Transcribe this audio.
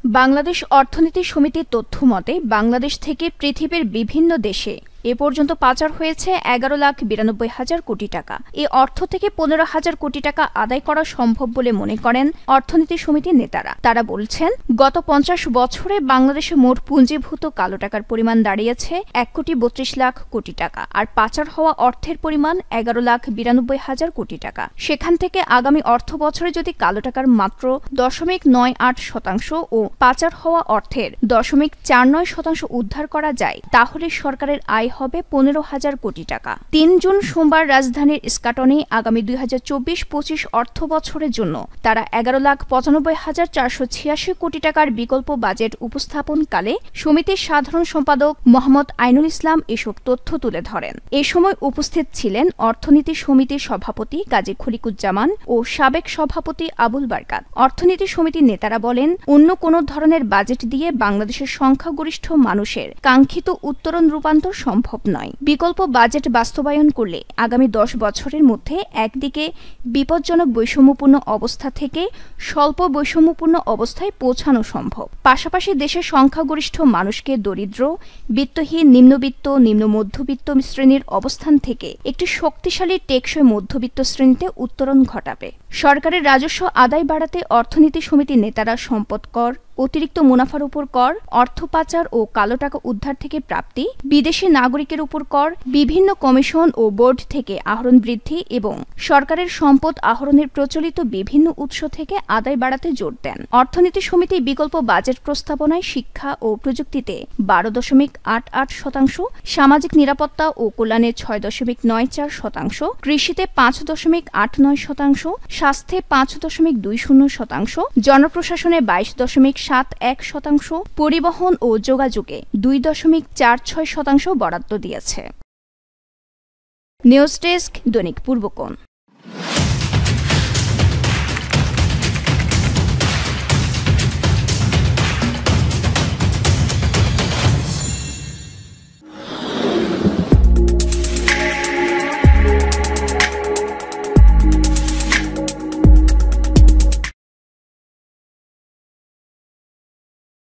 বাংলাদেশ অর্থনীতি সমিতির তথ্য মতে বাংলাদেশ থেকে পৃথিবীর বিভিন্ন দেশে এ পর্যন্ত পাচার হয়েছে 11,92,000 কোটি টাকা। এ অর্থ থেকে 15,000 কোটি টাকা আদায় করা সম্ভব বলে মনে করেন অর্থনীতি সমিতির নেতারা। তারা বলছেন, গত 50 বছরে বাংলাদেশে মোট পুঞ্জীভূত কালো টাকার পরিমাণ দাঁড়িয়েছে 1,32,00,000 কোটি টাকা, আর পাচার হওয়া অর্থের পরিমাণ 11,92,000 কোটি টাকা। সেখান থেকে আগামী অর্থ বছরে যদি কালো টাকার মাত্র 0.98% ও পাচার হওয়া অর্থের 0.49% উদ্ধার করা যায়, তাহলে সরকারের আয় হবে 15,000 কোটি টাকা। 3 জুন সোমবার রাজধানীর ইস্কাটনে আগামী 2024-25 অর্থ বছরের জন্য তারা 11,95,486 কোটি টাকার বিকল্প বাজেট উপস্থাপনকালে সমিতির সাধারণ সম্পাদক মোহাম্মদ আইনুল ইসলাম এসব তথ্য তুলে ধরেন। এ সময় উপস্থিত ছিলেন অর্থনীতি সমিতির সভাপতি কাজী খলিকুজ্জামান ও সাবেক সভাপতি আবুল বারকাত। অর্থনীতি সমিতির নেতারা বলেন, অন্য কোনো ধরনের বাজেট দিয়ে বাংলাদেশের সংখ্যাগরিষ্ঠ মানুষের কাঙ্ক্ষিত উত্তরণ রূপান্তর সম্ভব নয়। বিকল্প বাজেট বাস্তবায়ন করলে আগামী 10 বছরের মধ্যে একদিকে বিপজ্জনক বৈষম্যপূর্ণ অবস্থা থেকে স্বল্প বৈষম্যপূর্ণ অবস্থায় পৌঁছানো সম্ভব। পাশাপাশি দেশের সংখ্যাগরিষ্ঠ মানুষকে দরিদ্র, বিত্তহীন, নিম্নবিত্ত, নিম্ন মধ্যবিত্ত শ্রেণীর অবস্থান থেকে একটি শক্তিশালী টেকসই মধ্যবিত্ত শ্রেণীতে উত্তরণ ঘটাবে। সরকারের রাজস্ব আদায় বাড়াতে অর্থনীতি সমিতির নেতারা সম্পদ কর, অতিরিক্ত মুনাফার উপর কর, অর্থ পাচার ও কালো টাকা উদ্ধার থেকে প্রাপ্তি, বিদেশি নাগরিকের উপর কর, বিভিন্ন কমিশন ও বোর্ড থেকে আহরণ বৃদ্ধি এবং সরকারের সম্পদ আহরণের প্রচলিত বিভিন্ন উৎস থেকে আদায় বাড়াতে জোর দেন। অর্থনীতি সমিতি বিকল্প বাজেট প্রস্তাবনায় শিক্ষা ও প্রযুক্তিতে 12.88%, সামাজিক নিরাপত্তা ও কল্যাণে 6.94%, কৃষিতে 5.89%, স্বাস্থ্যে 5.20%, জনপ্রশাসনে 22.71%, পরিবহন ও যোগাযোগে 2.46% বরাদ্দ দিয়েছে। নিউজ ডেস্ক, দৈনিক পূর্বকোণ।